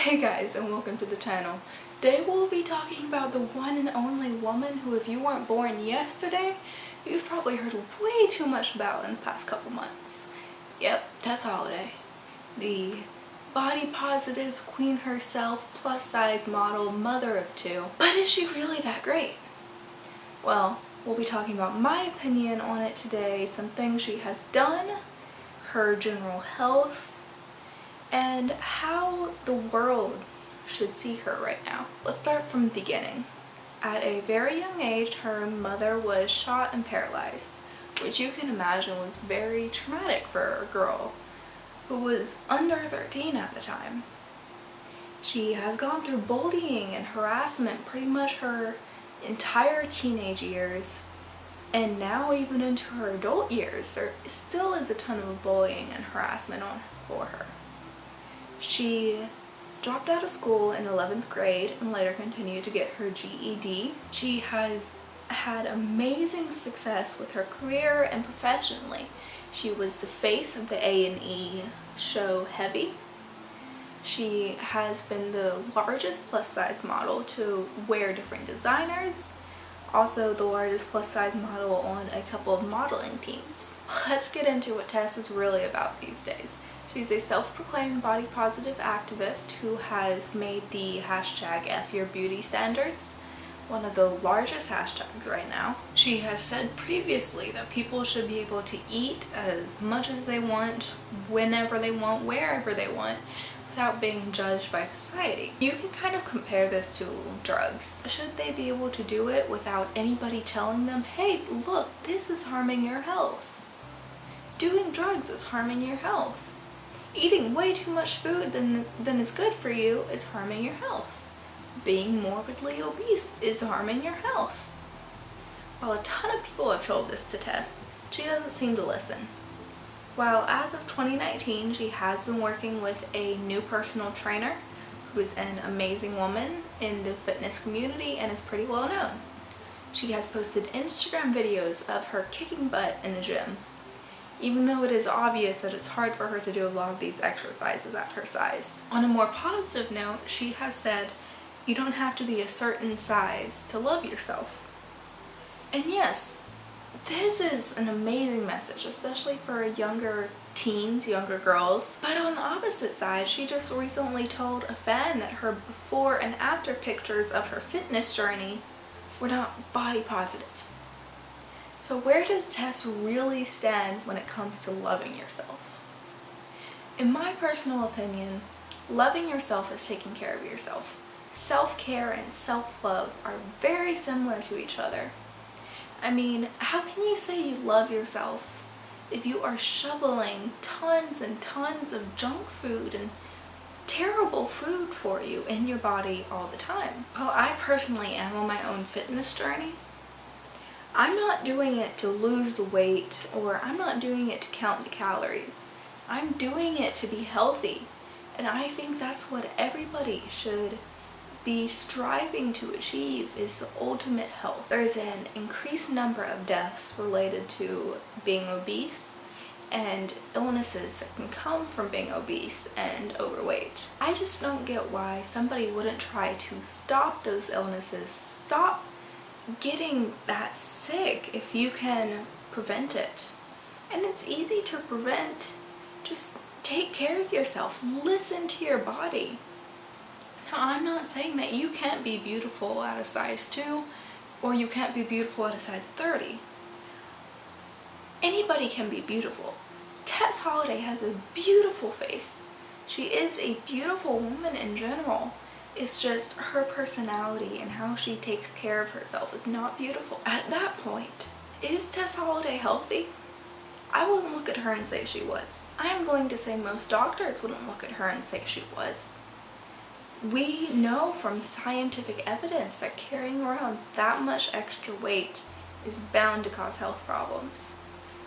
Hey guys, and welcome to the channel. Today we'll be talking about the one and only woman who, if you weren't born yesterday, you've probably heard way too much about in the past couple months. Yep, Tess Holliday. The body positive queen herself, plus size model, mother of two. But is she really that great? Well, we'll be talking about my opinion on it today, some things she has done, her general health, and how the world should see her right now. Let's start from the beginning. At a very young age, her mother was shot and paralyzed, which you can imagine was very traumatic for a girl who was under 13 at the time. She has gone through bullying and harassment pretty much her entire teenage years, and now even into her adult years, there still is a ton of bullying and harassment for her. She dropped out of school in 11th grade and later continued to get her GED. She has had amazing success with her career and professionally. She was the face of the A&E show Heavy. She has been the largest plus size model to wear different designers, also the largest plus size model on a couple of modeling teams. Let's get into what Tess is really about these days. She's a self-proclaimed body positive activist who has made the hashtag #FYourBeautyStandards one of the largest hashtags right now. She has said previously that people should be able to eat as much as they want, whenever they want, wherever they want, without being judged by society. You can kind of compare this to drugs. Should they be able to do it without anybody telling them, hey, look, this is harming your health? Doing drugs is harming your health. Eating way too much food than is good for you is harming your health. Being morbidly obese is harming your health. While a ton of people have told this to Tess, she doesn't seem to listen. While as of 2019, she has been working with a new personal trainer who is an amazing woman in the fitness community and is pretty well known. She has posted Instagram videos of her kicking butt in the gym, even though it is obvious that it's hard for her to do a lot of these exercises at her size. On a more positive note, she has said, you don't have to be a certain size to love yourself. And yes, this is an amazing message, especially for younger teens, younger girls. But on the opposite side, she just recently told a fan that her before and after pictures of her fitness journey were not body positive. So where does Tess really stand when it comes to loving yourself? In my personal opinion, loving yourself is taking care of yourself. Self-care and self-love are very similar to each other. I mean, how can you say you love yourself if you are shoveling tons and tons of junk food and terrible food for you in your body all the time? While I personally am on my own fitness journey, I'm not doing it to lose the weight, or I'm not doing it to count the calories. I'm doing it to be healthy, and I think that's what everybody should be striving to achieve, is the ultimate health. There's an increased number of deaths related to being obese and illnesses that can come from being obese and overweight. I just don't get why somebody wouldn't try to stop those illnesses, stop getting that sick if you can prevent it. And it's easy to prevent. Just take care of yourself. Listen to your body. Now, I'm not saying that you can't be beautiful at a size 2 or you can't be beautiful at a size 30. Anybody can be beautiful. Tess Holliday has a beautiful face. She is a beautiful woman in general. It's just her personality and how she takes care of herself is not beautiful. At that point, is Tess Holliday healthy? I wouldn't look at her and say she was. I am going to say most doctors wouldn't look at her and say she was. We know from scientific evidence that carrying around that much extra weight is bound to cause health problems.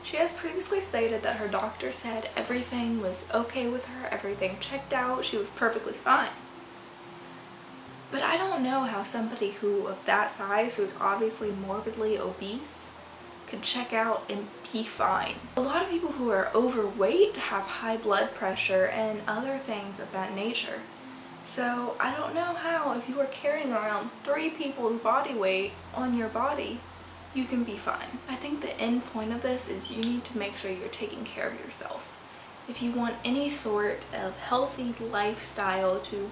She has previously stated that her doctor said everything was okay with her, everything checked out, she was perfectly fine. But I don't know how somebody who of that size, who's obviously morbidly obese, could check out and be fine. A lot of people who are overweight have high blood pressure and other things of that nature. So I don't know how, if you are carrying around 3 people's body weight on your body, you can be fine. I think the end point of this is you need to make sure you're taking care of yourself. If you want any sort of healthy lifestyle to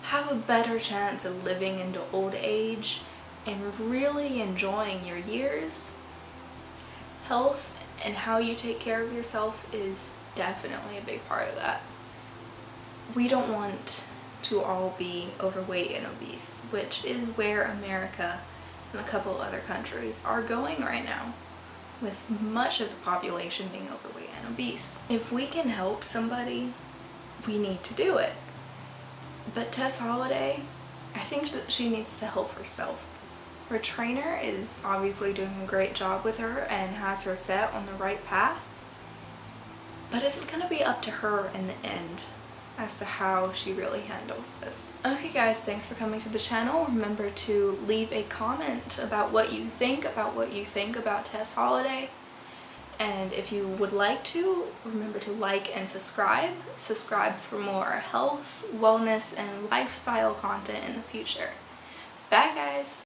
have a better chance of living into old age and really enjoying your years, health and how you take care of yourself is definitely a big part of that. We don't want to all be overweight and obese, which is where America and a couple other countries are going right now, with much of the population being overweight and obese. If we can help somebody, we need to do it. But Tess Holliday, I think that she needs to help herself. Her trainer is obviously doing a great job with her and has her set on the right path, but it's going to be up to her in the end as to how she really handles this. Okay guys, thanks for coming to the channel. Remember to leave a comment about what you think about Tess Holliday. And if you would like to, remember to like and subscribe. Subscribe for more health, wellness, and lifestyle content in the future. Bye guys!